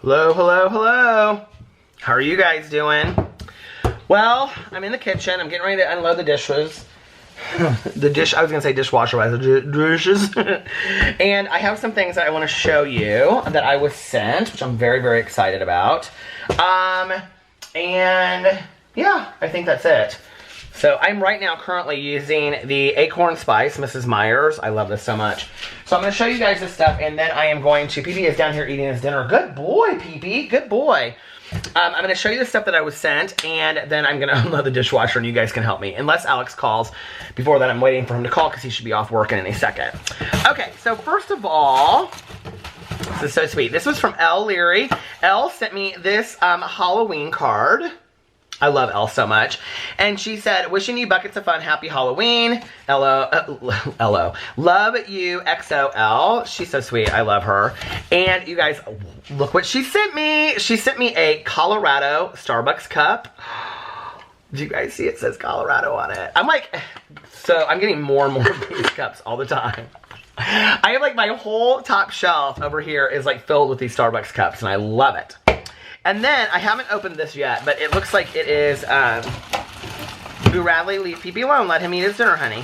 Hello, hello, hello. How are you guys doing? Well, I'm in the kitchen. I'm getting ready to unload the dishes. I was gonna say dishwasher, but the dishes. And I have some things that I want to show you that I was sent, which I'm very, very excited about. And yeah, I think that's it. So I'm right now currently using the Acorn Spice, Mrs. Meyer's. I love this so much. So I'm going to show you guys this stuff, and then I am going to, PP is down here eating his dinner. Good boy, PP, good boy. I'm going to show you the stuff that I was sent, and then I'm going to unload the dishwasher, and you guys can help me. Unless Alex calls. Before that, I'm waiting for him to call, because he should be off work in any second. Okay, so first of all, this is so sweet. This was from Elle Leary. Elle sent me this Halloween card. I love Elle so much. And she said, wishing you buckets of fun, happy Halloween. LO. Love you, XOL. She's so sweet. I love her. And you guys, look what she sent me. She sent me a Colorado Starbucks cup. Do you guys see it says Colorado on it? I'm like, so I'm getting more and more of these cups all the time. I have like my whole top shelf over here is like filled with these Starbucks cups, and I love it. And then, I haven't opened this yet, but it looks like it is, Boo Radley, leave PP alone, let him eat his dinner, honey.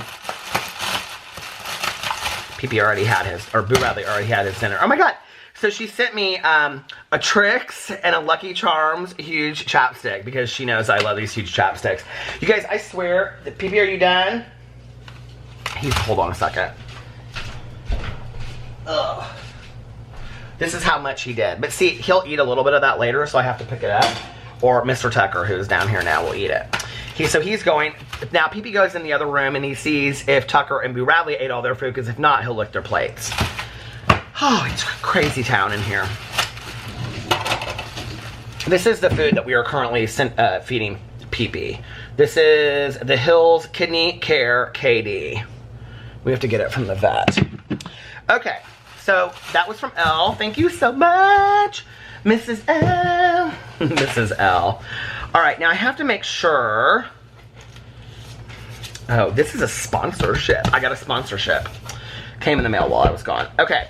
PP already had his, or Boo Radley already had his dinner. Oh my god! So she sent me, a Trix and a Lucky Charms huge chapstick, because she knows I love these huge chapsticks. You guys, I swear, PP, are you done? Hold on a second. Ugh. This is how much he did. But see, he'll eat a little bit of that later, so I have to pick it up. Or Mr. Tucker, who's down here now, will eat it. So he's going... Now, PP goes in the other room, and he sees if Tucker and Boo Radley ate all their food, because if not, he'll lick their plates. Oh, it's a crazy town in here. This is the food that we are currently feeding PP. This is the Hills Kidney Care KD. We have to get it from the vet. Okay. So, that was from Elle. Thank you so much, Mrs. L. Mrs. L. Alright, now I have to make sure... Oh, this is a sponsorship. I got a sponsorship. Came in the mail while I was gone. Okay.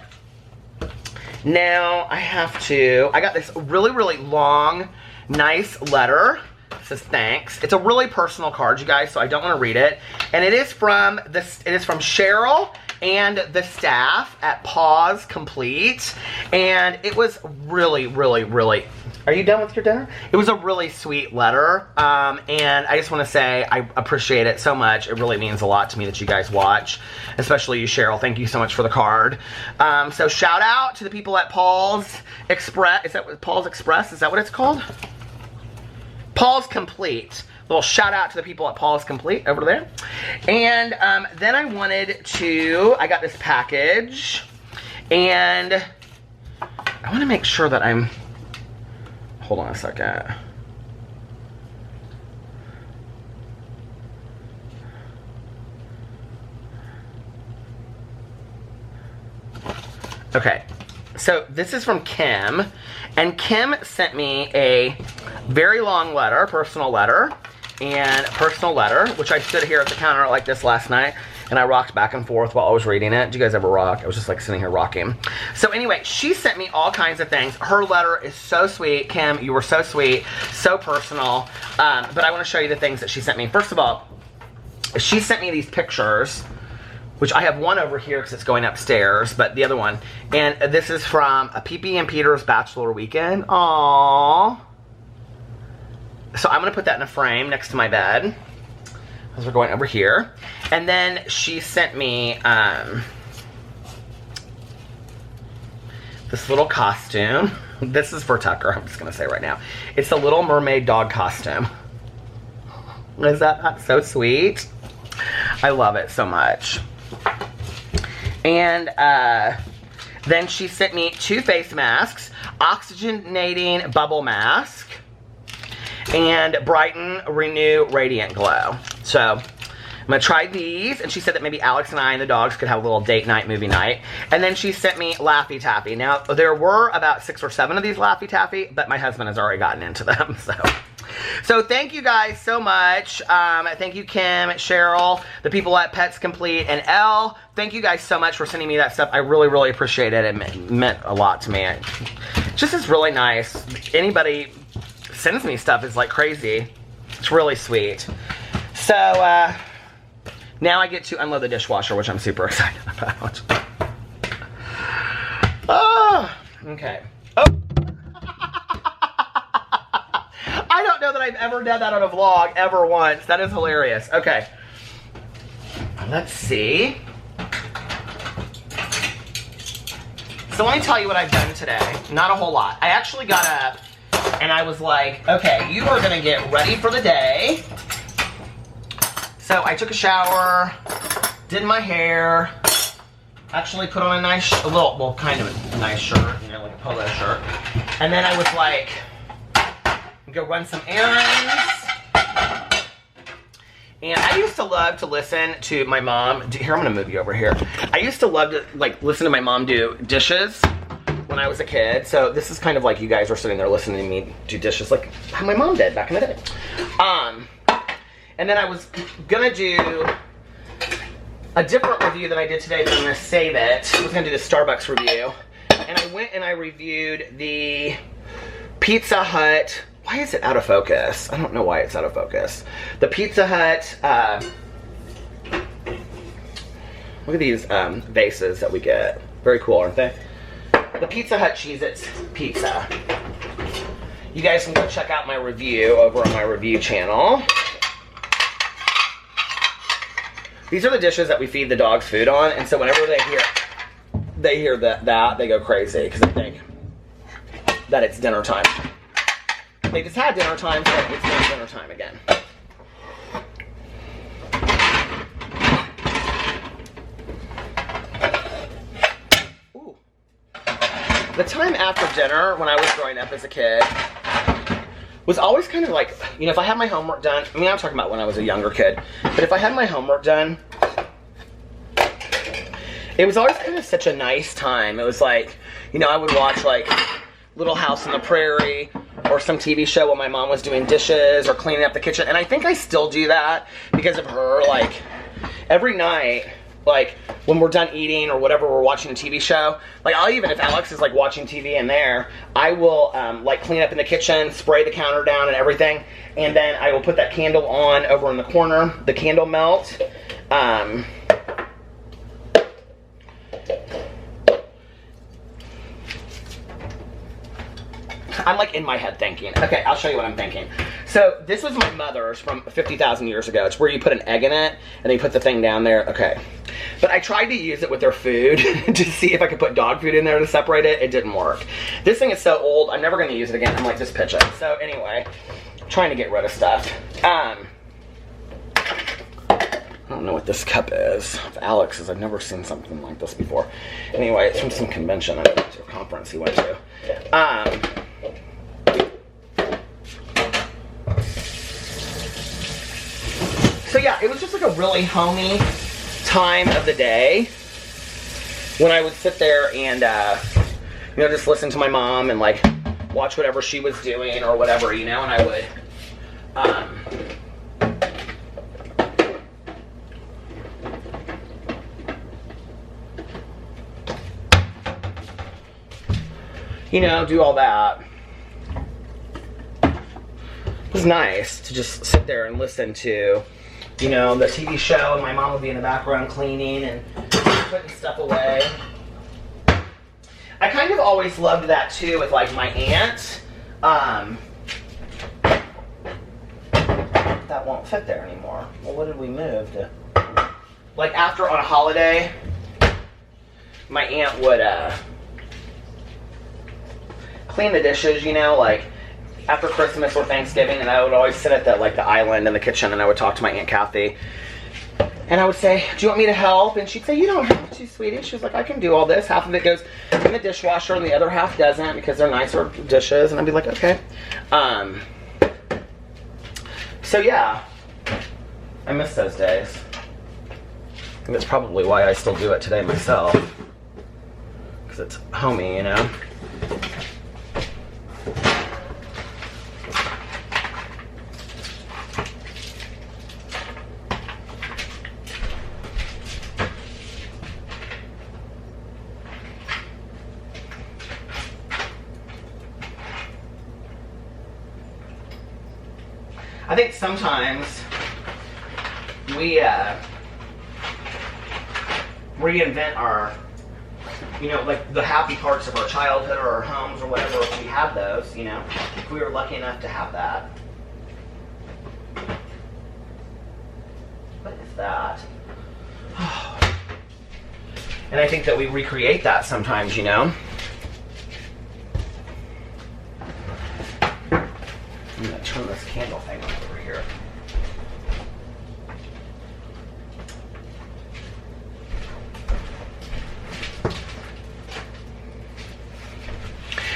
Now, I got this really, really long, nice letter. It says thanks. It's a really personal card, you guys, so I don't want to read it. And it is from Cheryl and the staff at Paws Complete, and it was really, really, really... Are you done with your dinner? It was a really sweet letter, and I just want to say I appreciate it so much. It really means a lot to me that you guys watch, especially you, Cheryl. Thank you so much for the card. So shout out to the people at Paws Express. Is that what Paws Express? Is that what it's called? Paws Complete. Little shout out to the people at Paws Complete over there. And then I got this package, and I want to make sure that hold on a second. Okay, so this is from Kim, and Kim sent me a very long letter, personal letter, which I stood here at the counter like this last night, and I rocked back and forth while I was reading it. Do you guys ever rock? I was just like sitting here rocking. So anyway, she sent me all kinds of things. Her letter is so sweet. Kim, you were so sweet, so personal. But I want to show you the things that she sent me. First of all, she sent me these pictures, which I have one over here because it's going upstairs, but the other one. And this is from a PP and Peter's Bachelor Weekend. Aww. So I'm going to put that in a frame next to my bed, as we're going over here. And then she sent me this little costume. This is for Tucker, I'm just going to say right now. It's a Little Mermaid dog costume. Is that not so sweet? I love it so much. And then she sent me 2 face masks, oxygenating bubble mask, and Brighten, Renew, Radiant Glow. So, I'm going to try these, and she said that maybe Alex and I and the dogs could have a little date night, movie night. And then she sent me Laffy Taffy. Now, there were about 6 or 7 of these Laffy Taffy, but my husband has already gotten into them, So thank you guys so much. Thank you, Kim, Cheryl, the people at Pets Complete, and Elle. Thank you guys so much for sending me that stuff. I really, really appreciate it. It meant a lot to me. Just is really nice. Anybody sends me stuff is like crazy. It's really sweet. So, now I get to unload the dishwasher, which I'm super excited about. Oh, okay. Oh. I don't know that I've ever done that on a vlog, ever once. That is hilarious. Okay. Let's see. So let me tell you what I've done today. Not a whole lot. I actually got up and I was like, okay, you are gonna get ready for the day. So I took a shower, did my hair, actually put on a nice, kind of a nice shirt, you know, like a polo shirt. And then I was like, go run some errands. And I used to love to listen to my mom. Here, I'm gonna move you over here. I used to love to like listen to my mom do dishes when I was a kid. So this is kind of like you guys are sitting there listening to me do dishes like how my mom did back in the day. And then I was gonna do a different review than I did today, but I'm gonna save it. I was gonna do the Starbucks review. And I went and I reviewed the Pizza Hut. Why is it out of focus? I don't know why it's out of focus. The Pizza Hut, look at these vases that we get. Very cool, aren't they? The Pizza Hut Cheez-Its pizza. You guys can go check out my review over on my review channel. These are the dishes that we feed the dogs food on, and so whenever they hear that they go crazy because they think that it's dinner time. They just had dinner time, so it's not dinner time again. Ooh. The time after dinner, when I was growing up as a kid, was always kind of like, you know, if I had my homework done, I mean, I'm talking about when I was a younger kid, but if I had my homework done, it was always kind of such a nice time. It was like, you know, I would watch like Little House on the Prairie, or some TV show while my mom was doing dishes or cleaning up the kitchen. And I think I still do that because of her. Like, every night, like, when we're done eating or whatever, we're watching a TV show, like, I'll even, if Alex is, like, watching TV in there, I will, like, clean up in the kitchen, spray the counter down and everything, and then I will put that candle on over in the corner, the candle melt. I'm like in my head thinking. Okay, I'll show you what I'm thinking. So this was my mother's from 50,000 years ago. It's where you put an egg in it and then you put the thing down there. Okay. But I tried to use it with their food to see if I could put dog food in there to separate it. It didn't work. This thing is so old, I'm never going to use it again. I'm like, just pitch it. So anyway, trying to get rid of stuff. I don't know what this cup is. Of Alex's, I've never seen something like this before. Anyway, it's from some convention I went to, a conference he went to. So yeah, it was just like a really homey time of the day when I would sit there and, you know, just listen to my mom and like watch whatever she was doing or whatever, you know, and I would, you know, do all that. It was nice to just sit there and listen to, you know, the TV show, and my mom would be in the background cleaning and putting stuff away. I kind of always loved that too with like my aunt. That won't fit there anymore. Well, what did we move to? Like after on a holiday, my aunt would clean the dishes, you know, like after Christmas or Thanksgiving, and I would always sit at the island in the kitchen, and I would talk to my Aunt Kathy, and I would say, do you want me to help? And she'd say, you don't have to, sweetie. She was like, I can do all this. Half of it goes in the dishwasher, and the other half doesn't, because they're nicer dishes, and I'd be like, okay. So yeah, I miss those days. I think that's probably why I still do it today myself, because it's homey, you know? I think sometimes we reinvent our, you know, like the happy parts of our childhood or our homes or whatever, if we have those, you know, if we were lucky enough to have that. What is that? And I think that we recreate that sometimes, you know. I'm gonna turn this candle thing on over here.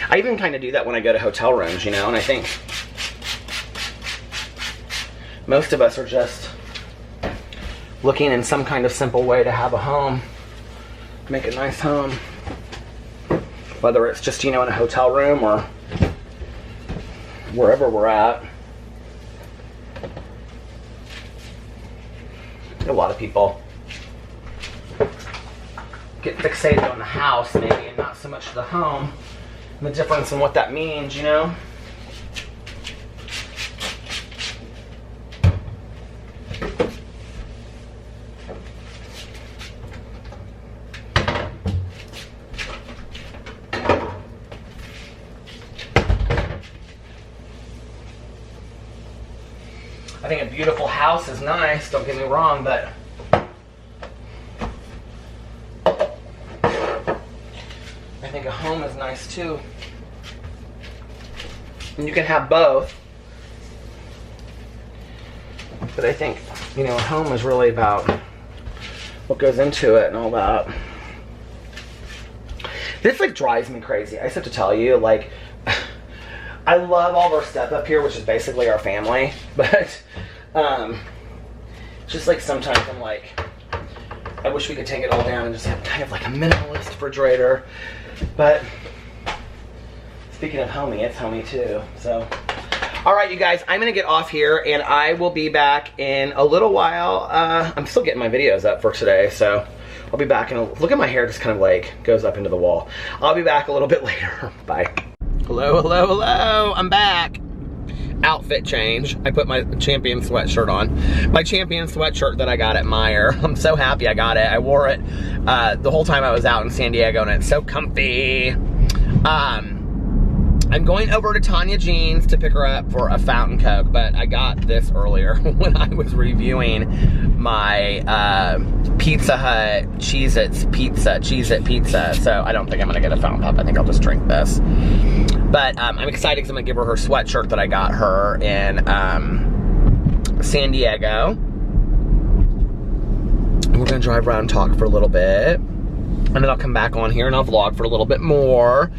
I even kind of do that when I go to hotel rooms, you know, and I think most of us are just looking in some kind of simple way to have a home, make a nice home, whether it's just, you know, in a hotel room or wherever we're at. A lot of people get fixated on the house maybe and not so much the home. The difference in what that means, you know? I think a beautiful house is nice, don't get me wrong, but I think a home is nice too. And you can have both. But I think, you know, a home is really about what goes into it and all that. This like drives me crazy. I just have to tell you, like, I love all of our stuff up here, which is basically our family. But just like sometimes I'm like, I wish we could take it all down and just have kind of like a minimalist refrigerator. But speaking of homey, it's homey too. So, all right, you guys, I'm gonna get off here, and I will be back in a little while. I'm still getting my videos up for today, so I'll be back in a, look at my hair just kind of like goes up into the wall. I'll be back a little bit later. Bye. Hello, hello, hello. I'm back. Outfit change. I put my Champion sweatshirt on. My Champion sweatshirt that I got at Meijer. I'm so happy I got it. I wore it the whole time I was out in San Diego, and it's so comfy. I'm going over to Tanya Jean's to pick her up for a fountain Coke, but I got this earlier when I was reviewing my Pizza Hut Cheez-It pizza, so I don't think I'm gonna get a fountain pop. I think I'll just drink this. But I'm excited because I'm gonna give her sweatshirt that I got her in San Diego. And we're gonna drive around and talk for a little bit, and then I'll come back on here and I'll vlog for a little bit more.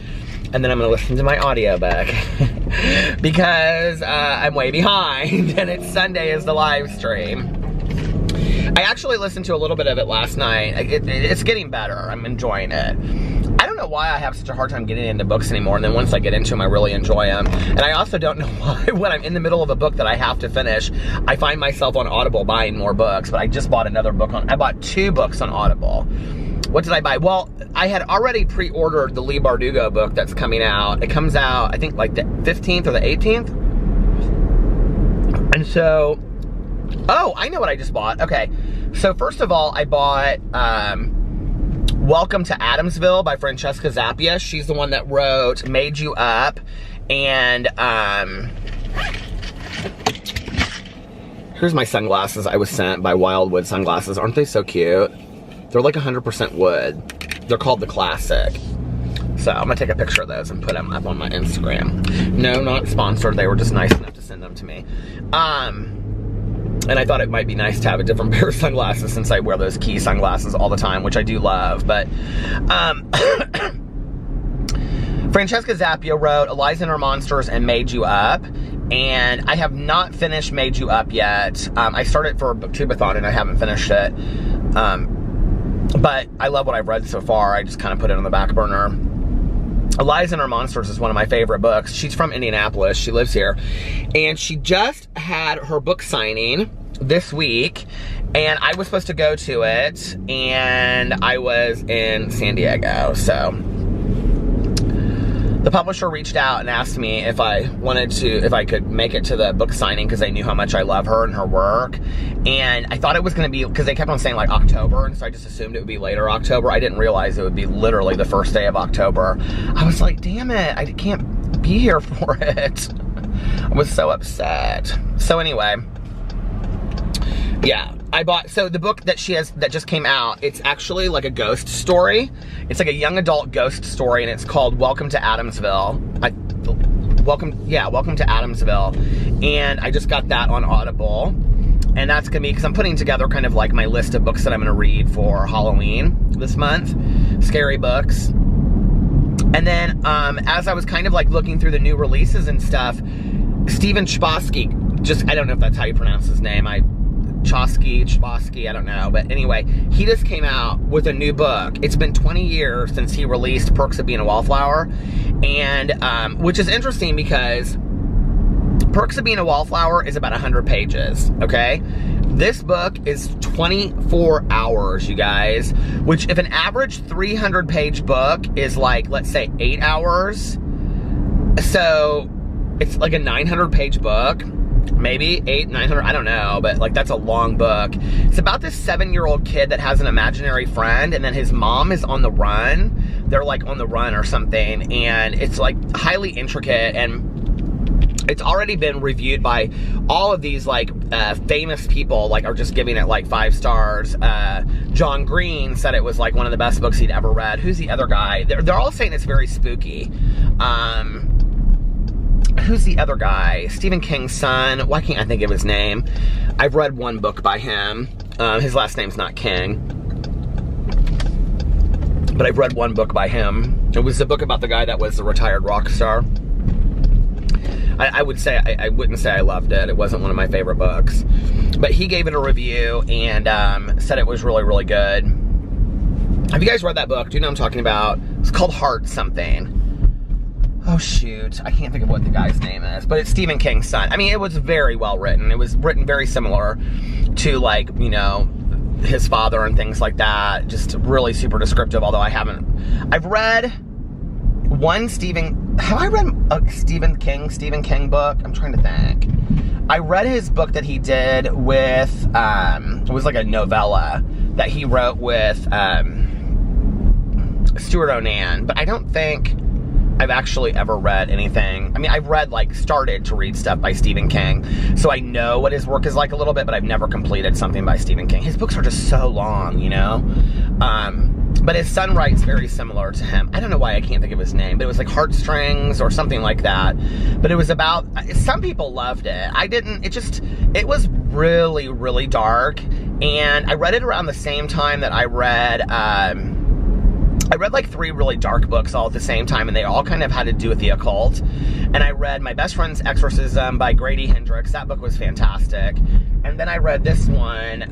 And then I'm gonna listen to my audiobook because I'm way behind and it's Sunday is the live stream. I actually listened to a little bit of it last night. It's getting better, I'm enjoying it. I don't know why I have such a hard time getting into books anymore, and then once I get into them, I really enjoy them. And I also don't know why when I'm in the middle of a book that I have to finish, I find myself on Audible buying more books, but I just bought another book I bought 2 books on Audible. What did I buy? Well, I had already pre-ordered the Lee Bardugo book that's coming out. It comes out, I think, like the 15th or the 18th. And so, oh, I know what I just bought. Okay, so first of all, I bought Welcome to Adamsville by Francesca Zappia. She's the one that wrote Made You Up. And here's my sunglasses I was sent by Wildwood Sunglasses. Aren't they so cute? They're like 100% wood. They're called the Classic. So I'm gonna take a picture of those and put them up on my Instagram. No, not sponsored. They were just nice enough to send them to me. And I thought it might be nice to have a different pair of sunglasses since I wear those Key sunglasses all the time, which I do love. But Francesca Zappia wrote Eliza and Her Monsters and Made You Up. And I have not finished Made You Up yet. I started for a booktubeathon and I haven't finished it. But I love what I've read so far. I just kind of put it on the back burner. Eliza and Her Monsters is one of my favorite books. She's from Indianapolis. She lives here. And she just had her book signing this week. And I was supposed to go to it. And I was in San Diego. So the publisher reached out and asked me if I could make it to the book signing because they knew how much I love her and her work. And I thought it was going to be, because they kept on saying like October, and so I just assumed it would be later October. I didn't realize it would be literally the first day of October. I was like, damn it, I can't be here for it. I was so upset. So anyway, yeah. So the book that she has, that just came out, it's actually like a ghost story. It's like a young adult ghost story, and it's called Welcome to Adamsville. Welcome to Adamsville. And I just got that on Audible. And that's gonna be, because I'm putting together kind of like my list of books that I'm gonna read for Halloween this month. Scary books. And then as I was kind of like looking through the new releases and stuff, Stephen Chbosky, I don't know if that's how you pronounce his name. Chbosky, I don't know. But anyway, he just came out with a new book. It's been 20 years since he released Perks of Being a Wallflower. And, which is interesting because Perks of Being a Wallflower is about 100 pages, okay? This book is 24 hours, you guys, which if an average 300-page book is like, let's say 8 hours, so it's like a 900-page book. Maybe 900, I don't know, but like that's a long book. It's about this 7-year-old kid that has an imaginary friend, and then his mom is on the run. They're like on the run or something, and it's like highly intricate, and it's already been reviewed by all of these like famous people, like are just giving it like 5 stars. John Green said it was like one of the best books he'd ever read. Who's the other guy? They're all saying it's very spooky. Who's the other guy? Stephen King's son. Why can't I think of his name? I've read one book by him. His last name's not King. But I've read one book by him. It was the book about the guy that was the retired rock star. I wouldn't say I loved it. It wasn't one of my favorite books. But he gave it a review and said it was really, really good. Have you guys read that book? Do you know what I'm talking about? It's called Heart something. Oh shoot, I can't think of what the guy's name is, but it's Stephen King's son. I mean, it was very well written. It was written very similar to like, you know, his father and things like that. Just really super descriptive, although I've read one have I read a Stephen King book? I'm trying to think. I read his book that he did with, it was like a novella that he wrote with Stuart Onan, but I don't think I've actually ever read anything. I mean, I've started to read stuff by Stephen King, so I know what his work is like a little bit, but I've never completed something by Stephen King. His books are just so long, you know? But his son writes very similar to him. I don't know why I can't think of his name, but it was like Heartstrings or something like that. But it was about, some people loved it. I didn't, it was really, really dark. And I read it around the same time that I read like 3 really dark books all at the same time, and they all kind of had to do with the occult. And I read My Best Friend's Exorcism by Grady Hendrix. That book was fantastic. And then I read this one,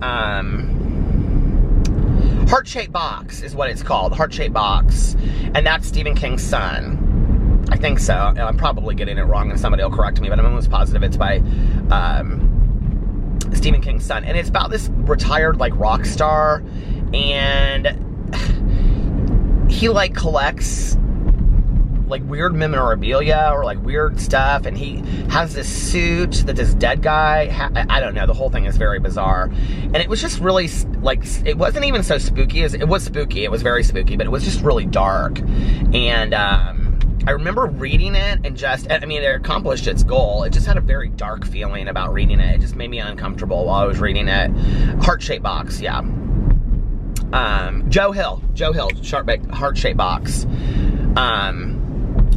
Heart-Shaped Box is what it's called, Heart-Shaped Box. And that's Stephen King's son. I think so. I'm probably getting it wrong and somebody will correct me, but I'm almost positive it's by Stephen King's son. And it's about this retired like rock star, and he like collects like weird memorabilia or like weird stuff, and he has this suit that this dead guy I don't know, the whole thing is very bizarre. And it was just really like, it wasn't even so spooky as it was spooky. It was very spooky, but it was just really dark. And I remember reading it and I mean, it accomplished its goal. It just had a very dark feeling about reading it. It just made me uncomfortable while I was reading it. Heart-Shaped Box, yeah. Joe Hill, Heart-Shaped Box.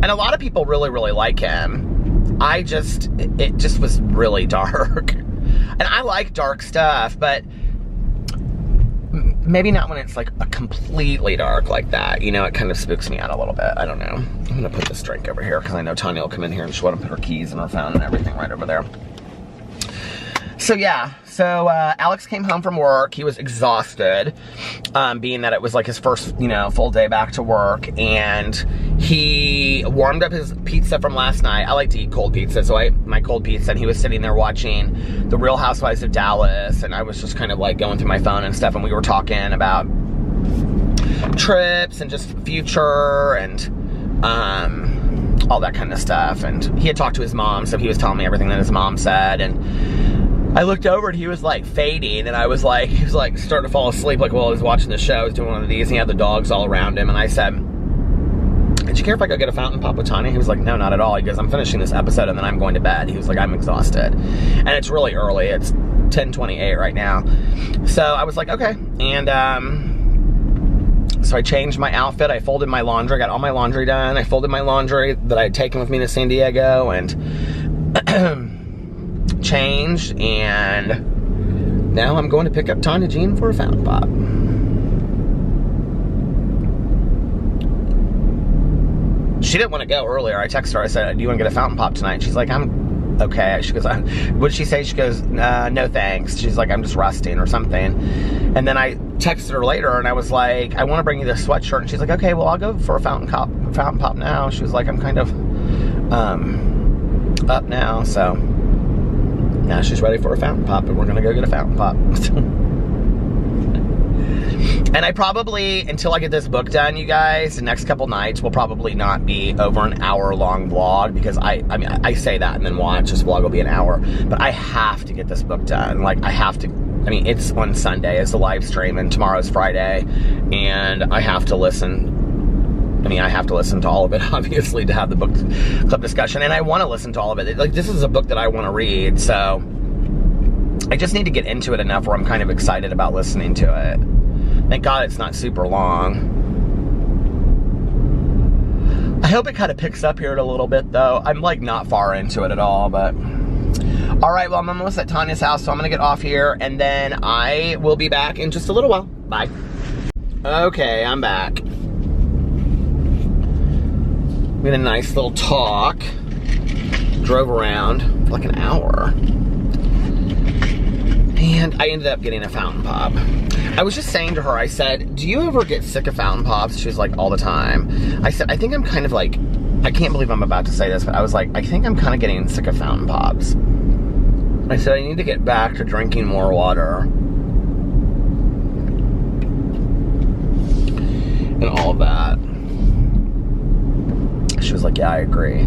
And a lot of people really, really like him. It just was really dark. And I like dark stuff, but maybe not when it's like a completely dark like that. You know, it kind of spooks me out a little bit. I don't know. I'm gonna put this drink over here because I know Tanya will come in here and she'll want to put her keys and her phone and everything right over there. So yeah, Alex came home from work. He was exhausted, being that it was like his first, you know, full day back to work, and he warmed up his pizza from last night. I like to eat cold pizza, so I ate my cold pizza, and he was sitting there watching The Real Housewives of Dallas, and I was just kind of like going through my phone and stuff, and we were talking about trips and just future and all that kind of stuff. And he had talked to his mom, so he was telling me everything that his mom said. And I looked over and he was like fading, and he was like starting to fall asleep, like while he was watching the show. He was doing one of these, and he had the dogs all around him. And I said, "Did you care if I go get a fountain pop with Tanya?" He was like, "No, not at all." He goes, "I'm finishing this episode and then I'm going to bed." He was like, "I'm exhausted." And it's really early. It's 10:28 right now. So I was like, okay. And so I changed my outfit. I folded my laundry, got all my laundry done. I folded my laundry that I had taken with me to San Diego and changed. And now I'm going to pick up Tanya Jean for a fountain pop. She didn't want to go earlier. I texted her. I said, "Do you want to get a fountain pop tonight?" She's like, "I'm okay." She goes, what did she say? She goes, "No thanks." She's like, "I'm just resting," or something. And then I texted her later and I was like, "I want to bring you this sweatshirt." And she's like, "Okay, well, I'll go for a fountain pop now." She was like, "I'm kind of up now." So now she's ready for a fountain pop, and we're gonna go get a fountain pop. And I probably, until I get this book done, you guys, the next couple nights will probably not be over an hour-long vlog, because I mean, I say that and then watch, this vlog will be an hour, but I have to get this book done. Like, I have to, I mean, it's on Sunday, it's a live stream, and tomorrow's Friday, and I have to listen. I mean, I have to listen to all of it, obviously, to have the book club discussion, and I want to listen to all of it. Like, this is a book that I want to read, so I just need to get into it enough where I'm kind of excited about listening to it. Thank God it's not super long. I hope it kind of picks up here in a little bit, though. I'm, like, not far into it at all, but... Alright, well, I'm almost at Tanya's house, so I'm gonna get off here, and then I will be back in just a little while. Bye. Okay, I'm back. We had a nice little talk. Drove around for like an hour. And I ended up getting a fountain pop. I was just saying to her, I said, "Do you ever get sick of fountain pops?" She was like, "All the time." I said, "I think I'm kind of like," I can't believe I'm about to say this, but I was like, "I think I'm kind of getting sick of fountain pops." I said, "I need to get back to drinking more water." And all of that. She was like, "Yeah, I agree."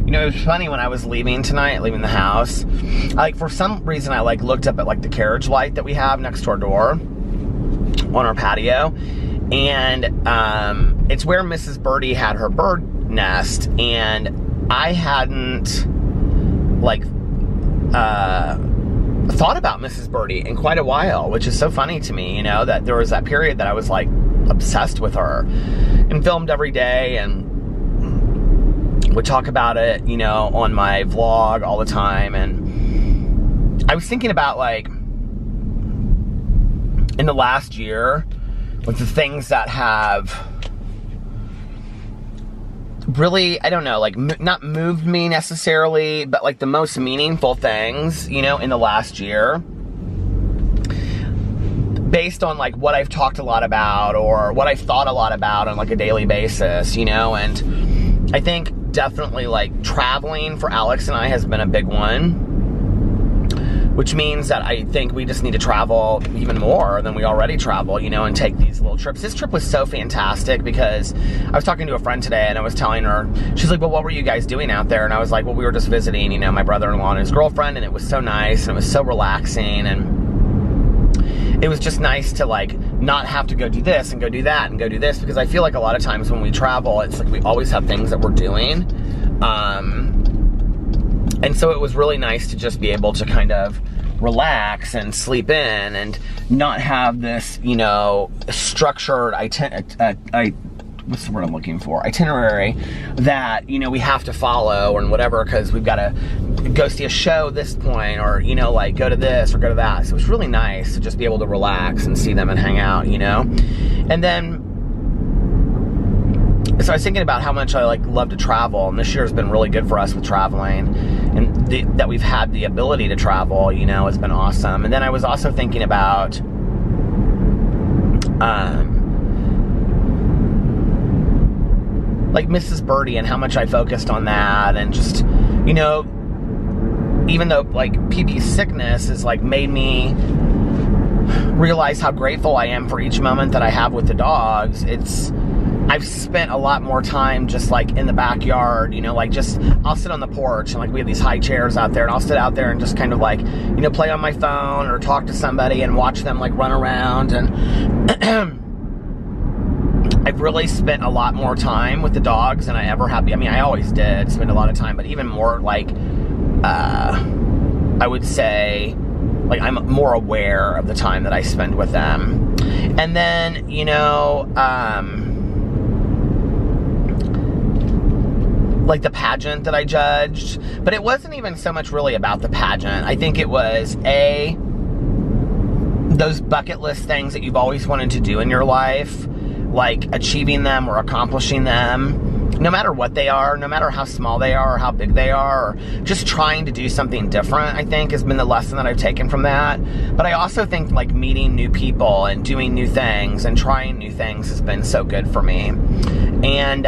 You know, it was funny when I was leaving tonight, leaving the house. Like, for some reason, I like looked up at like the carriage light that we have next to our door on our patio, and it's where Mrs. Birdie had her bird nest, and I hadn't like thought about Mrs. Birdie in quite a while, which is so funny to me. You know, that there was that period that I was like obsessed with her and filmed every day and would talk about it, you know, on my vlog all the time. And I was thinking about, like, in the last year, with the things that have really, I don't know, like, not moved me necessarily, but like the most meaningful things, you know, in the last year, based on like what I've talked a lot about or what I've thought a lot about on like a daily basis, you know. And I think definitely like traveling for Alex and I has been a big one, which means that I think we just need to travel even more than we already travel, you know, and take these little trips. This trip was so fantastic because I was talking to a friend today and I was telling her, she's like, "Well, what were you guys doing out there?" And I was like, "Well, we were just visiting, you know, my brother-in-law and his girlfriend, and it was so nice and it was so relaxing, and it was just nice to like not have to go do this and go do that and go do this," because I feel like a lot of times when we travel, it's like we always have things that we're doing. And so it was really nice to just be able to kind of relax and sleep in and not have this, you know, structured what's the word I'm looking for? Itinerary that, you know, we have to follow and whatever, because we've got to go see a show this point, or, you know, like go to this or go to that. So it was really nice to just be able to relax and see them and hang out, you know. And then, so I was thinking about how much I like love to travel, and this year has been really good for us with traveling, and that we've had the ability to travel, you know, has been awesome. And then I was also thinking about like Mrs. Birdie and how much I focused on that, and just, you know, even though like PB's sickness has like made me realize how grateful I am for each moment that I have with the dogs, I've spent a lot more time just like in the backyard, you know, like just, I'll sit on the porch and like we have these high chairs out there and I'll sit out there and just kind of like, you know, play on my phone or talk to somebody and watch them like run around. And I've really spent a lot more time with the dogs than I ever have. I mean, I always did spend a lot of time, but even more like, I would say, like, I'm more aware of the time that I spend with them. And then, you know, like the pageant that I judged, but it wasn't even so much really about the pageant. I think it was those bucket list things that you've always wanted to do in your life, like achieving them or accomplishing them, no matter what they are, no matter how small they are or how big they are, or just trying to do something different, I think has been the lesson that I've taken from that. But I also think like meeting new people and doing new things and trying new things has been so good for me. And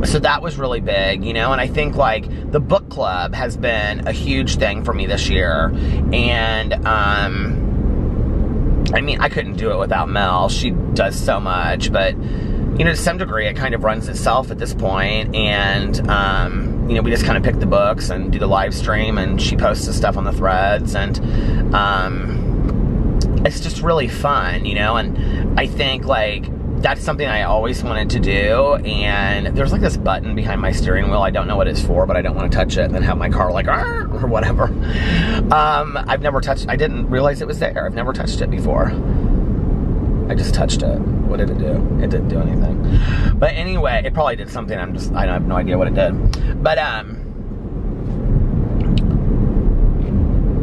so that was really big, you know, and I think like the book club has been a huge thing for me this year. And I mean, I couldn't do it without Mel. She does so much, but you know, to some degree, it kind of runs itself at this point. And, you know, we just kind of pick the books and do the live stream, and she posts the stuff on the threads. And it's just really fun, you know. And I think, like, that's something I always wanted to do. And there's, like, this button behind my steering wheel. I don't know what it's for, but I don't want to touch it and then have my car, like, or whatever. I've never touched, I didn't realize it was there. I've never touched it before. I just touched it. What did it do? It didn't do anything. But anyway, it probably did something. I have no idea what it did. But,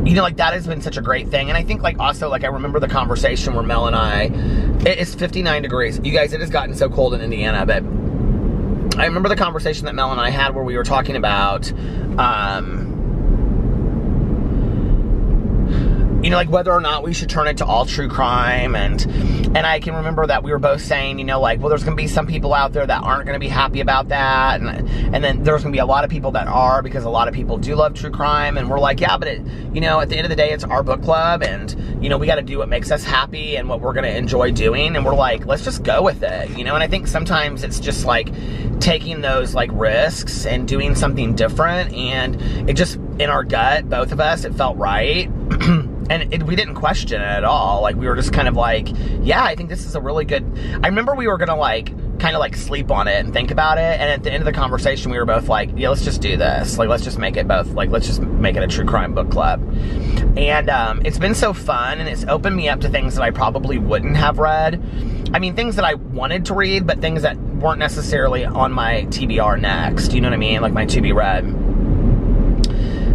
you know, like, that has been such a great thing. And I think, like, also, like, I remember the conversation where Mel and I, it is 59 degrees. You guys, it has gotten so cold in Indiana, but I remember the conversation that Mel and I had where we were talking about, you know, like whether or not we should turn it to all true crime. And I can remember that we were both saying, you know, like, well, there's going to be some people out there that aren't going to be happy about that. And then there's going to be a lot of people that are, because a lot of people do love true crime. And we're like, yeah, but you know, at the end of the day, it's our book club. And, you know, we got to do what makes us happy and what we're going to enjoy doing. And we're like, let's just go with it, you know? And I think sometimes it's just like taking those like risks and doing something different. And it just, in our gut, both of us, it felt right. And we didn't question it at all. Like, we were just kind of like, yeah, I think this is a really good... I remember we were going to, like, kind of, like, sleep on it and think about it. And at the end of the conversation, we were both like, yeah, let's just do this. Like, let's just make it both. Like, let's just make it a true crime book club. And it's been so fun, and it's opened me up to things that I probably wouldn't have read. I mean, things that I wanted to read, but things that weren't necessarily on my TBR next. You know what I mean? Like, my to be read.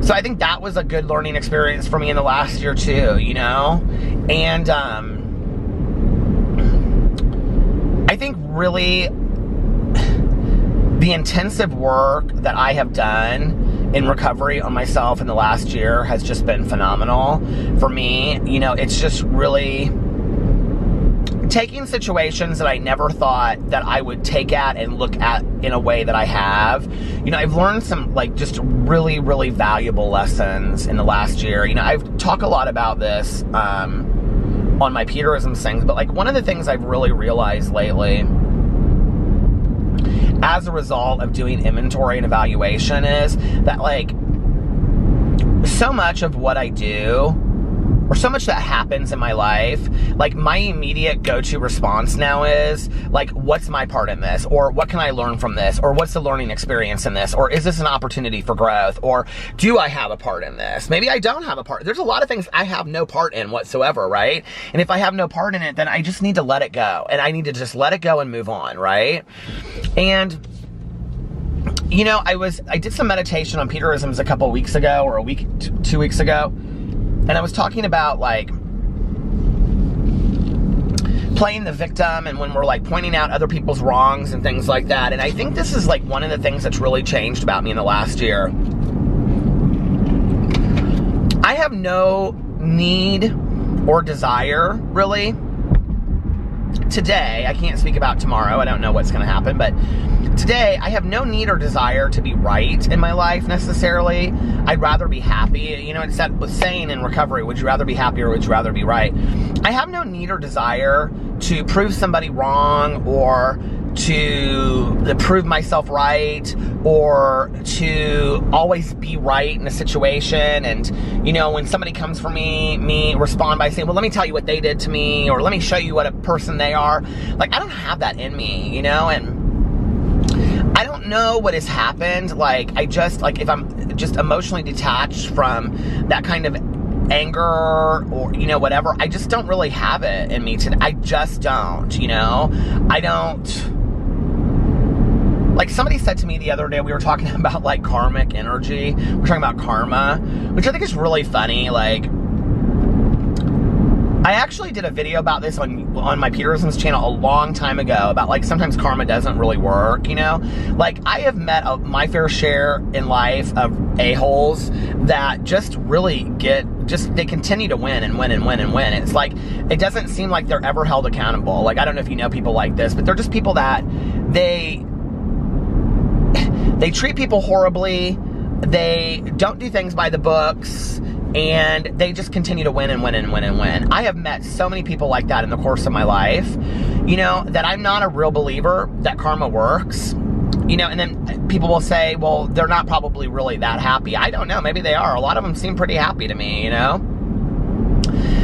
So I think that was a good learning experience for me in the last year too, you know? And I think really the intensive work that I have done in recovery on myself in the last year has just been phenomenal for me. You know, it's just really taking situations that I never thought that I would take at and look at in a way that I have. You know, I've learned some, like, just really, really valuable lessons in the last year. You know, I've talked a lot about this on my Peterisms things, but, like, one of the things I've really realized lately as a result of doing inventory and evaluation is that, like, so much of what I do, or so much that happens in my life, like, my immediate go-to response now is, like, what's my part in this? Or what can I learn from this? Or what's the learning experience in this? Or is this an opportunity for growth? Or do I have a part in this? Maybe I don't have a part. There's a lot of things I have no part in whatsoever, right? And if I have no part in it, then I just need to let it go. And I need to just let it go and move on, right? And, you know, I did some meditation on Peterisms a couple weeks ago, or 2 weeks ago. And I was talking about, like, playing the victim, and when we're, like, pointing out other people's wrongs and things like that. And I think this is, like, one of the things that's really changed about me in the last year. I have no need or desire, really, today. I can't speak about tomorrow. I don't know what's going to happen, but today, I have no need or desire to be right in my life, necessarily. I'd rather be happy. You know, it's that saying in recovery, would you rather be happy or would you rather be right? I have no need or desire to prove somebody wrong, or to prove myself right, or to always be right in a situation. And, you know, when somebody comes for me respond by saying, well, let me tell you what they did to me, or let me show you what a person they are. Like, I don't have that in me, you know, and I don't know what has happened. Like, if I'm just emotionally detached from that kind of anger, or, you know, whatever, I just don't really have it in me today. I just don't, you know, I don't. Like, somebody said to me the other day, we were talking about, like, karmic energy. We're talking about karma, which I think is really funny. Like, I actually did a video about this on my Peterson's channel a long time ago, about, like, sometimes karma doesn't really work, you know? Like, I have met my fair share in life of a-holes that just really they continue to win and win and win and win. It's like, it doesn't seem like they're ever held accountable. Like, I don't know if you know people like this, but they're just people that they treat people horribly, they don't do things by the books, and they just continue to win and win and win and win. I have met so many people like that in the course of my life, you know, that I'm not a real believer that karma works, you know. And then people will say, well, they're not probably really that happy. I don't know, maybe they are. A lot of them seem pretty happy to me, you know.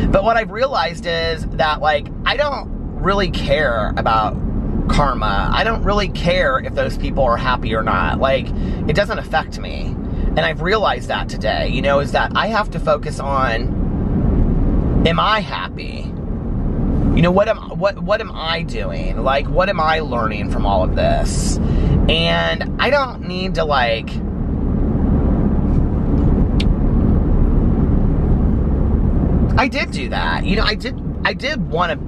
But what I've realized is that, like, I don't really care about karma. I don't really care if those people are happy or not. Like, it doesn't affect me. And I've realized that today, you know, is that I have to focus on, am I happy? You know, what am I doing? Like, what am I learning from all of this? And I don't need to, like, I did do that. You know, I did want to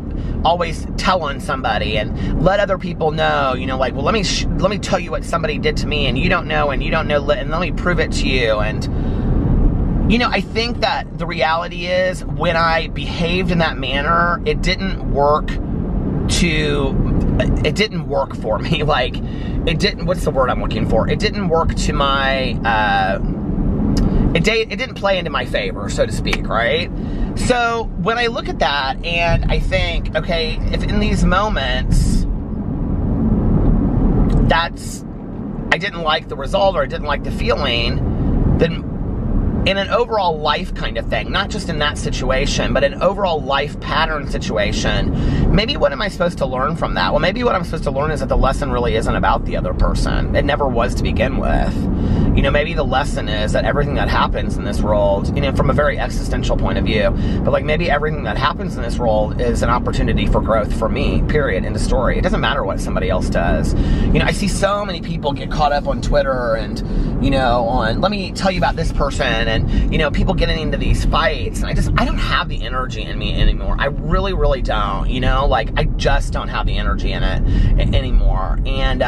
always tell on somebody and let other people know, you know, like, well, let me tell you what somebody did to me, and you don't know, and let me prove it to you. And, you know, I think that the reality is, when I behaved in that manner, it didn't work for me. Like, what's the word I'm looking for? It didn't work to my, it didn't play into my favor, so to speak, right? So when I look at that and I think, okay, if in these moments I didn't like the result, or I didn't like the feeling, then in an overall life kind of thing, not just in that situation, but an overall life pattern situation, maybe what am I supposed to learn from that? Well, maybe what I'm supposed to learn is that the lesson really isn't about the other person. It never was to begin with. You know, maybe the lesson is that everything that happens in this world, you know, from a very existential point of view, but, like, maybe everything that happens in this world is an opportunity for growth for me, period, end of story. It doesn't matter what somebody else does. You know, I see so many people get caught up on Twitter and, you know, on, let me tell you about this person, and, you know, people getting into these fights, and I don't have the energy in me anymore. I really, really don't, you know, like, I just don't have the energy in it anymore. And,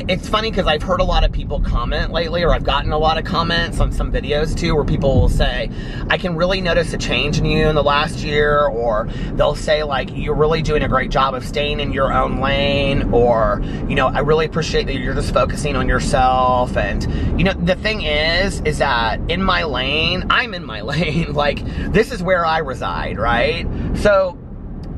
it's funny because I've heard a lot of people comment lately, or I've gotten a lot of comments on some videos too, where people will say, I can really notice a change in you in the last year, or they'll say, like, you're really doing a great job of staying in your own lane, or, you know, I really appreciate that you're just focusing on yourself. And, you know, the thing is that in my lane, I'm in my lane. Like, this is where I reside, right? So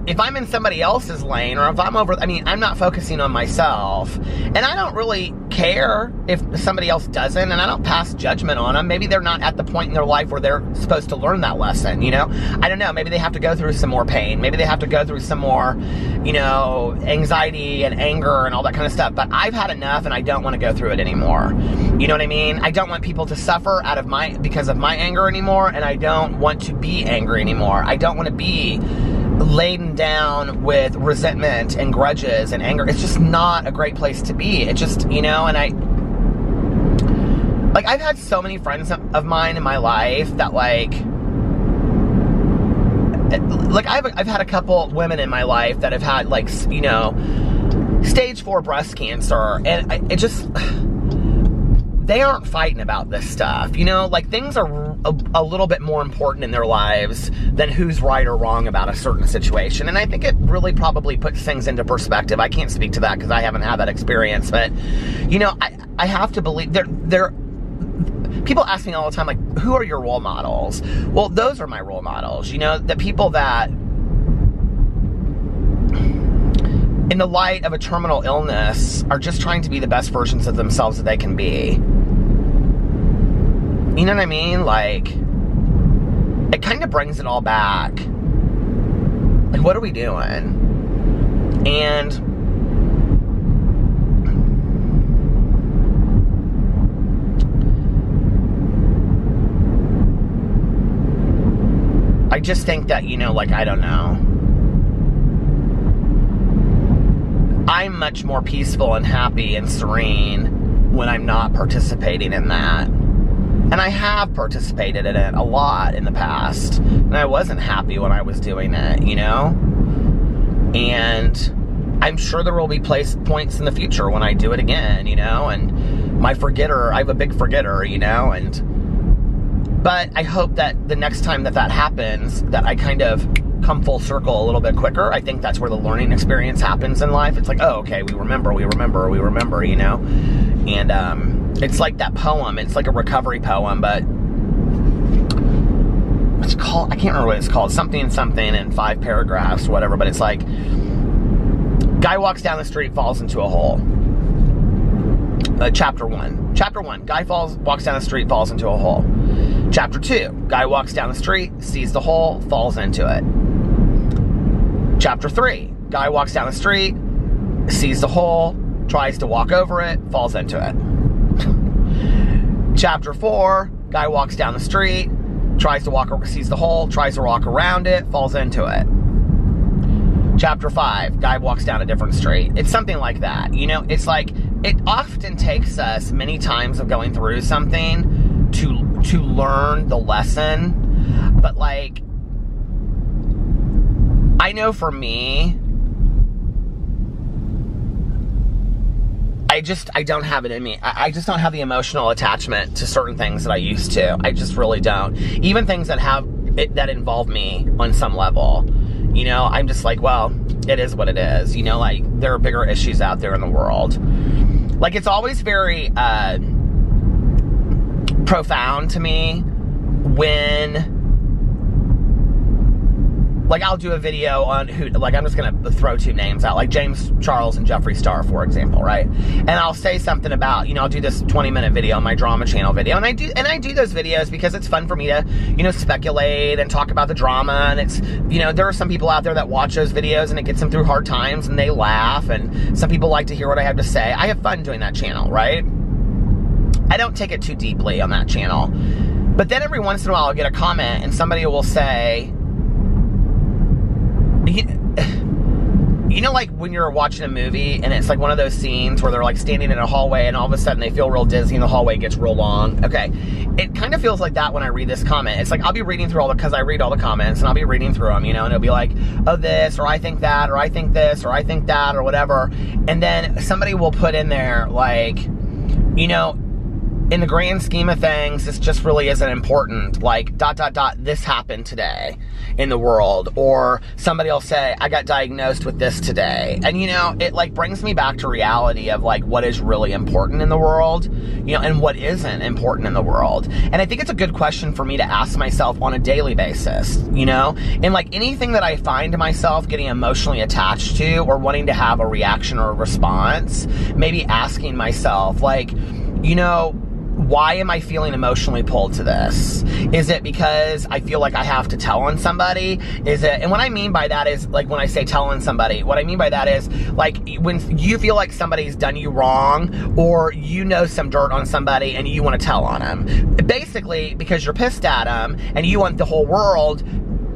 if I'm in somebody else's lane, or if I'm I'm not focusing on myself, and I don't really care if somebody else doesn't, and I don't pass judgment on them. Maybe they're not at the point in their life where they're supposed to learn that lesson, you know? I don't know, maybe they have to go through some more pain, maybe they have to go through some more, you know, anxiety and anger and all that kind of stuff, but I've had enough, and I don't want to go through it anymore. You know what I mean? I don't want people to suffer because of my anger anymore, and I don't want to be angry anymore. I don't want to be laden down with resentment and grudges and anger. It's just not a great place to be. It just, you know, and I've had so many friends of mine in my life that, like I've had a couple women in my life that have had, like, you know, stage 4 breast cancer, and they aren't fighting about this stuff, you know, like, things are a little bit more important in their lives than who's right or wrong about a certain situation. And I think it really probably puts things into perspective. I can't speak to that because I haven't had that experience, but you know, I have to believe people ask me all the time, like, who are your role models? Well, those are my role models. You know, the people that, in the light of a terminal illness, are just trying to be the best versions of themselves that they can be. You know what I mean? Like, it kind of brings it all back. Like, what are we doing? And I just think that, you know, like, I don't know. I'm much more peaceful and happy and serene when I'm not participating in that. And I have participated in it a lot in the past. And I wasn't happy when I was doing it, you know? And I'm sure there will be points in the future when I do it again, you know? And my forgetter, I have a big forgetter, you know? But I hope that the next time that happens, that I kind of come full circle a little bit quicker. I think that's where the learning experience happens in life. It's like, oh, okay, we remember, you know? And it's like that poem. It's like a recovery poem, but it's called, I can't remember what it's called. Something in 5 paragraphs, whatever. But it's like, guy walks down the street, falls into a hole. Chapter 1. Chapter 1, guy walks down the street, falls into a hole. Chapter 2, guy walks down the street, sees the hole, falls into it. Chapter 3, guy walks down the street, sees the hole, tries to walk over it, falls into it. Chapter 4, guy walks down the street, sees the hole, tries to walk around it, falls into it. Chapter 5, guy walks down a different street. It's something like that. You know, it's like, it often takes us many times of going through something to learn the lesson. But like, I know for me, I don't have it in me. I just don't have the emotional attachment to certain things that I used to. I just really don't. Even things that involve me on some level. You know, I'm just like, well, it is what it is. You know, like, there are bigger issues out there in the world. Like, it's always very profound to me when, like, I'll do a video on who, like, I'm just gonna throw 2 names out, like James Charles and Jeffree Star, for example, right? And I'll say something about, you know, I'll do this 20-minute video on my drama channel video, and I do those videos because it's fun for me to, you know, speculate and talk about the drama, and it's, you know, there are some people out there that watch those videos and it gets them through hard times and they laugh, and some people like to hear what I have to say. I have fun doing that channel, right? I don't take it too deeply on that channel. But then every once in a while I'll get a comment and somebody will say, you know, like when you're watching a movie and it's like one of those scenes where they're like standing in a hallway and all of a sudden they feel real dizzy and the hallway gets real long. Okay, it kind of feels like that when I read this comment. It's like I'll be reading through because I read all the comments and I'll be reading through them, you know, and it'll be like, oh, this, or I think that, or I think this, or I think that, or whatever. And then somebody will put in there like, you know, in the grand scheme of things, this just really isn't important. Like, ... this happened today in the world. Or somebody will say, I got diagnosed with this today. And, you know, it, like, brings me back to reality of, like, what is really important in the world, you know, and what isn't important in the world. And I think it's a good question for me to ask myself on a daily basis, you know? And, like, anything that I find myself getting emotionally attached to or wanting to have a reaction or a response, maybe asking myself, like, you know, why am I feeling emotionally pulled to this? Is it because I feel like I have to tell on somebody? Is it, and what I mean by that is, like, when I say tell on somebody, what I mean by that is, like, when you feel like somebody's done you wrong, or you know some dirt on somebody and you want to tell on them. Basically, because you're pissed at them and you want the whole world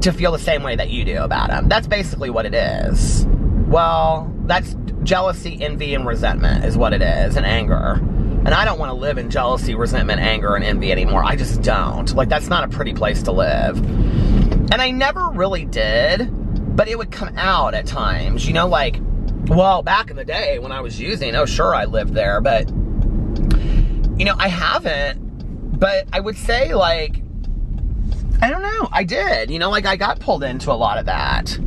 to feel the same way that you do about them. That's basically what it is. Well, that's jealousy, envy, and resentment is what it is, and anger. And I don't want to live in jealousy, resentment, anger, and envy anymore. I just don't. Like, that's not a pretty place to live. And I never really did, but it would come out at times. You know, like, well, back in the day when I was using, oh, sure, I lived there. But, you know, I haven't. But I would say, like, I don't know. I did. You know, like, I got pulled into a lot of that.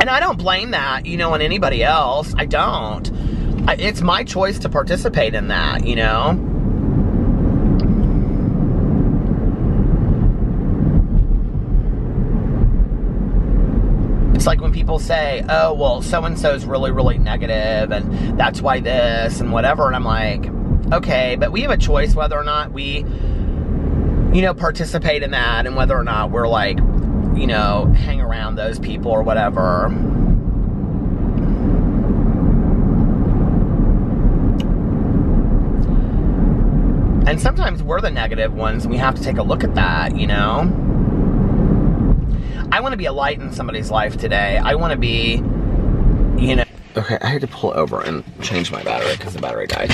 And I don't blame that, you know, on anybody else. I don't. It's my choice to participate in that, you know? It's like when people say, oh, well, so-and-so's really, really negative, and that's why this, and whatever, and I'm like, okay, but we have a choice whether or not we, you know, participate in that, and whether or not we're like, you know, hang around those people or whatever. And sometimes we're the negative ones, and we have to take a look at that, you know? I want to be a light in somebody's life today. I want to be, you know... Okay, I had to pull over and change my battery because the battery died.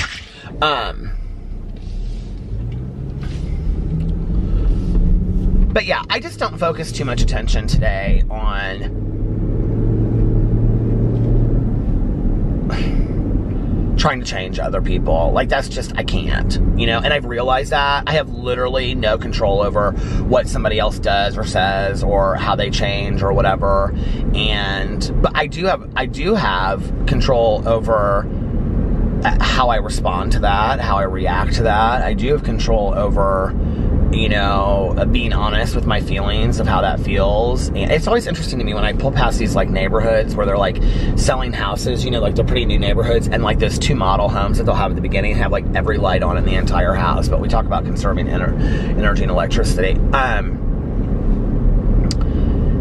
But yeah, I just don't focus too much attention today on trying to change other people. Like, that's just, I can't, you know, and I've realized that I have literally no control over what somebody else does or says or how they change or whatever. But I do have control over how I respond to that, how I react to that. I do have control over, you know, being honest with my feelings of how that feels. And it's always interesting to me when I pull past these, like, neighborhoods where they're, like, selling houses, you know, like, they're pretty new neighborhoods, and, like, those 2 model homes that they'll have at the beginning have, like, every light on in the entire house. But we talk about conserving energy and electricity.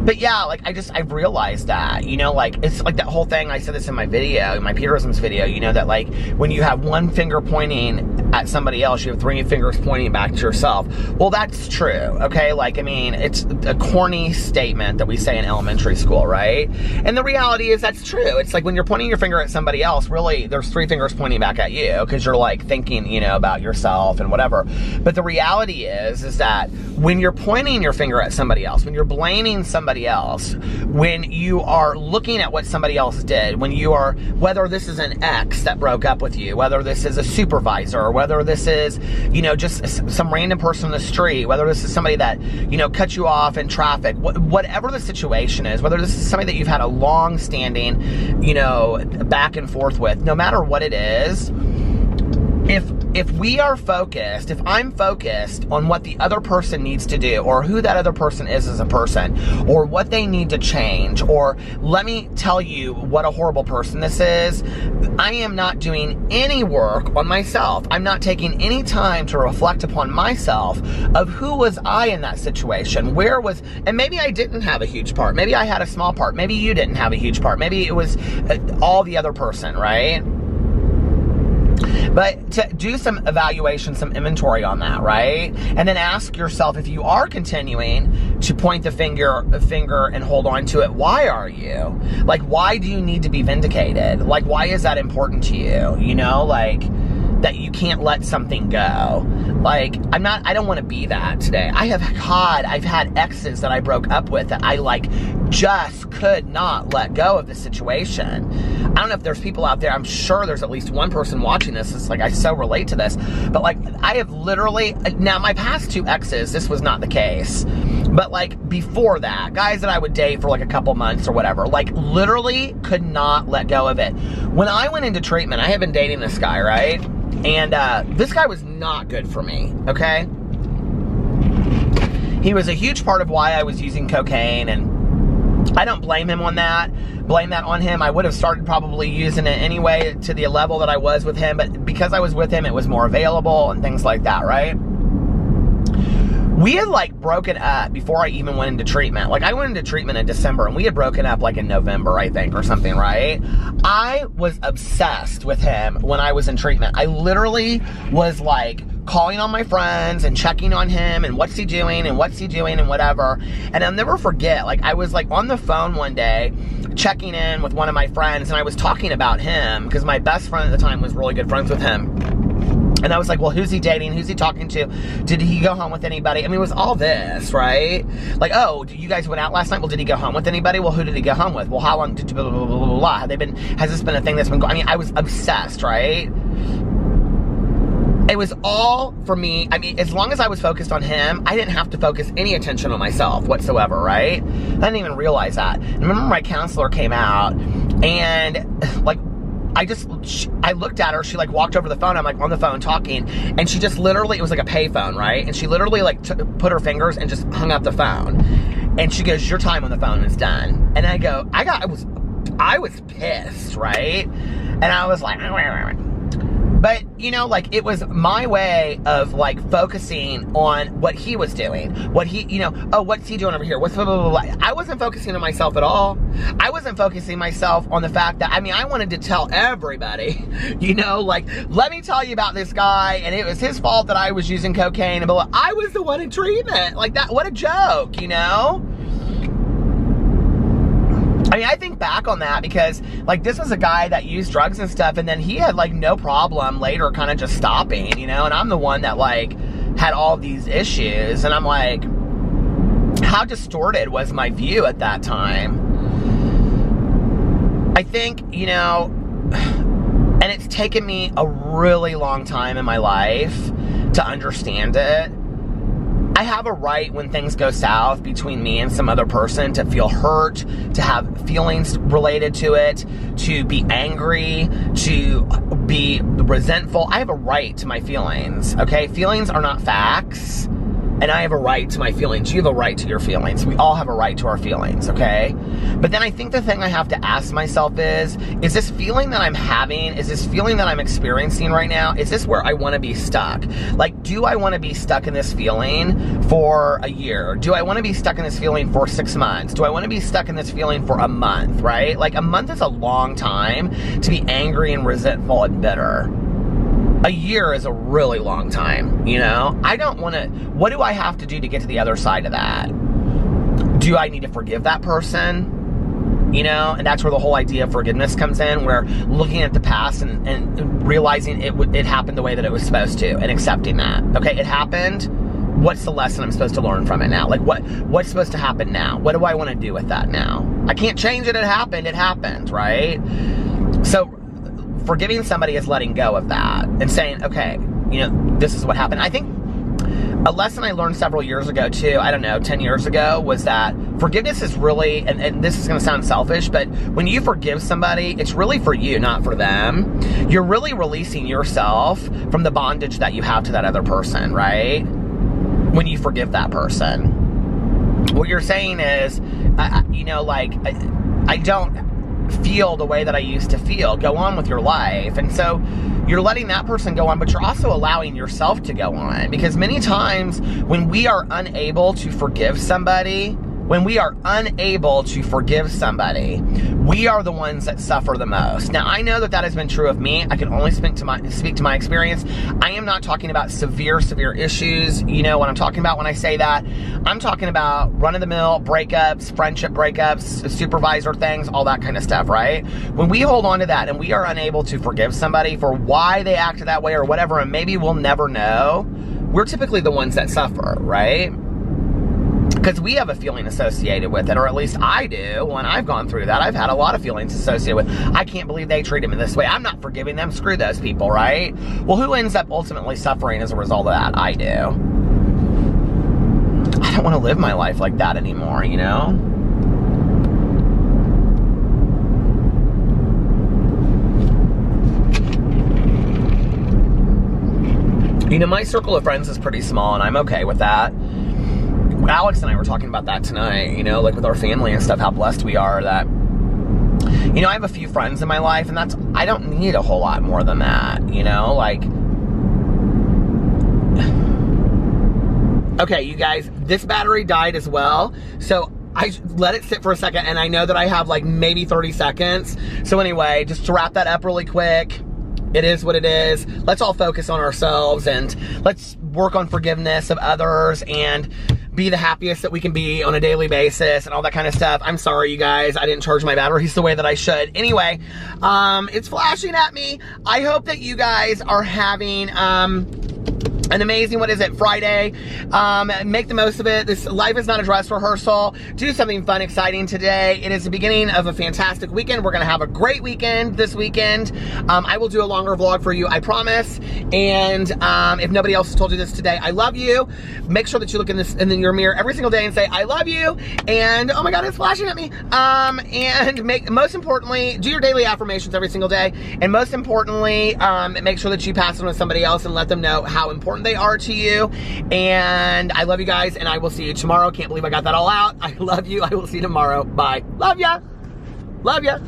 But yeah, like, I've realized that, you know, like, it's like that whole thing, I said this in my video, in my Peterisms video, you know, that, like, when you have one finger pointing at somebody else, you have 3 fingers pointing back to yourself. Well, that's true, okay? Like, I mean, it's a corny statement that we say in elementary school, right? And the reality is that's true. It's like when you're pointing your finger at somebody else, really, there's 3 fingers pointing back at you, because you're, like, thinking, you know, about yourself and whatever. But the reality is that when you're pointing your finger at somebody else, when you're blaming somebody else, when you are looking at what somebody else did, when you are, whether this is an ex that broke up with you, whether this is a supervisor, or whether this is, you know, just some random person on the street, whether this is somebody that, you know, cut you off in traffic, whatever the situation is, whether this is somebody that you've had a long-standing, you know, back and forth with, no matter what it is, if we are focused, if I'm focused on what the other person needs to do, or who that other person is as a person, or what they need to change, or let me tell you what a horrible person this is, I am not doing any work on myself. I'm not taking any time to reflect upon myself of who was I in that situation, and maybe I didn't have a huge part, maybe I had a small part, maybe you didn't have a huge part, maybe it was all the other person, right? But to do some evaluation, some inventory on that, right? And then ask yourself, if you are continuing to point the finger and hold on to it, why are you? Like, why do you need to be vindicated? Like, why is that important to you? You know, like, that you can't let something go. Like, I don't want to be that today. I've had exes that I broke up with that I, like, just could not let go of the situation. I don't know if there's people out there, I'm sure there's at least one person watching this. It's like, I so relate to this. But, like, I have literally, now my past 2 exes, this was not the case. But, like, before that, guys that I would date for, like, a couple months or whatever, like, literally could not let go of it. When I went into treatment, I had been dating this guy, right? And this guy was not good for me, okay? He was a huge part of why I was using cocaine, and I don't blame him on that. Blame that on him. I would have started probably using it anyway to the level that I was with him, but because I was with him, it was more available and things like that, right? We had, like, broken up before I even went into treatment. Like, I went into treatment in December, and we had broken up, like, in November, I think, or something, right? I was obsessed with him when I was in treatment. I literally was, like, calling on my friends and checking on him and what's he doing and whatever. And I'll never forget, like, I was, like, on the phone one day checking in with one of my friends, and I was talking about him because my best friend at the time was really good friends with him. And I was like, well, who's he dating? Who's he talking to? Did he go home with anybody? I mean, it was all this, right? Like, oh, you guys went out last night? Well, did he go home with anybody? Well, who did he go home with? Well, how long did you blah, blah, blah, blah, blah. Has this been a thing that's been going? I mean, I was obsessed, right? It was all for me. I mean, as long as I was focused on him, I didn't have to focus any attention on myself whatsoever, right? I didn't even realize that. And I remember my counselor came out and like, I looked at her, she like walked over the phone, I'm like on the phone talking, and she just literally, it was like a pay phone, right? And she literally like put her fingers and just hung up the phone. And she goes, your time on the phone is done. And I go, I was pissed, right? And I was like, but, you know, like, it was my way of, like, focusing on what he was doing. What he, you know, oh, what's he doing over here? What's blah, blah, blah, blah. I wasn't focusing on myself at all. I wasn't focusing myself on the fact that, I mean, I wanted to tell everybody, you know, like, let me tell you about this guy, and it was his fault that I was using cocaine, and blah, blah. I was the one in treatment. Like, that, what a joke, you know? I mean, I think back on that because, like, this was a guy that used drugs and stuff, and then he had, like, no problem later kind of just stopping, you know? And I'm the one that, like, had all these issues, and I'm like, how distorted was my view at that time? I think, you know, and it's taken me a really long time in my life to understand it. I have a right when things go south between me and some other person to feel hurt, to have feelings related to it, to be angry, to be resentful. I have a right to my feelings, okay? Feelings are not facts, and I have a right to my feelings. You have a right to your feelings. We all have a right to our feelings, okay? But then I think the thing I have to ask myself is this feeling that I'm having, is this feeling that I'm experiencing right now, is this where I want to be stuck? Like, do I want to be stuck in this feeling for a year? Do I want to be stuck in this feeling for 6 months? Do I want to be stuck in this feeling for a month, right? Like, a month is a long time to be angry and resentful and bitter. A year is a really long time, you know? I don't want to, what do I have to do to get to the other side of that? Do I need to forgive that person? You know, and that's where the whole idea of forgiveness comes in, where looking at the past and realizing it happened the way that it was supposed to, and accepting that. Okay, it happened. What's the lesson I'm supposed to learn from it now? Like, what's supposed to happen now? What do I want to do with that now? I can't change it. It happened, right? So forgiving somebody is letting go of that and saying, okay, you know, this is what happened. I think a lesson I learned several years ago too, I don't know, 10 years ago, was that forgiveness is really, and this is going to sound selfish, but when you forgive somebody, it's really for you, not for them. You're really releasing yourself from the bondage that you have to that other person, right? When you forgive that person. What you're saying is, you know, like, I don't feel the way that I used to feel. Go on with your life. And so you're letting that person go on, but you're also allowing yourself to go on. Because many times when we are unable to forgive somebody, we are the ones that suffer the most. Now, I know that has been true of me. I can only speak to my experience. I am not talking about severe issues. You know what I'm talking about when I say that. I'm talking about run-of-the-mill breakups, friendship breakups, supervisor things, all that kind of stuff, right? When we hold on to that and we are unable to forgive somebody for why they acted that way or whatever, and maybe we'll never know, we're typically the ones that suffer, right? Because we have a feeling associated with it, or at least I do. When I've gone through that, I've had a lot of feelings associated with, I can't believe they treated me this way. I'm not forgiving them. Screw those people, right? Well, who ends up ultimately suffering as a result of that? I do. I don't want to live my life like that anymore, you know? You know, my circle of friends is pretty small, and I'm okay with that. Alex and I were talking about that tonight, you know, like with our family and stuff, how blessed we are that, you know, I have a few friends in my life, and I don't need a whole lot more than that, you know, like, okay, you guys, this battery died as well, so I let it sit for a second, and I know that I have like maybe 30 seconds, so anyway, just to wrap that up really quick, it is what it is. Let's all focus on ourselves, and let's work on forgiveness of others, and be the happiest that we can be on a daily basis and all that kind of stuff. I'm sorry, you guys. I didn't charge my batteries the way that I should. Anyway, it's flashing at me. I hope that you guys are having an amazing, what is it, Friday. Make the most of it. This life is not a dress rehearsal. Do something fun, exciting today. It is the beginning of a fantastic weekend. We're gonna have a great weekend this weekend. I will do a longer vlog for you, I promise. And if nobody else has told you this today, I love you. Make sure that you look in your mirror every single day and say, I love you. And oh my God, it's flashing at me. And most importantly, do your daily affirmations every single day. And most importantly, make sure that you pass it on to somebody else and let them know how important they are to you. And I love you guys, and I will see you tomorrow. Can't believe I got that all out. I love you. I will see you tomorrow. Bye. Love ya. Love ya.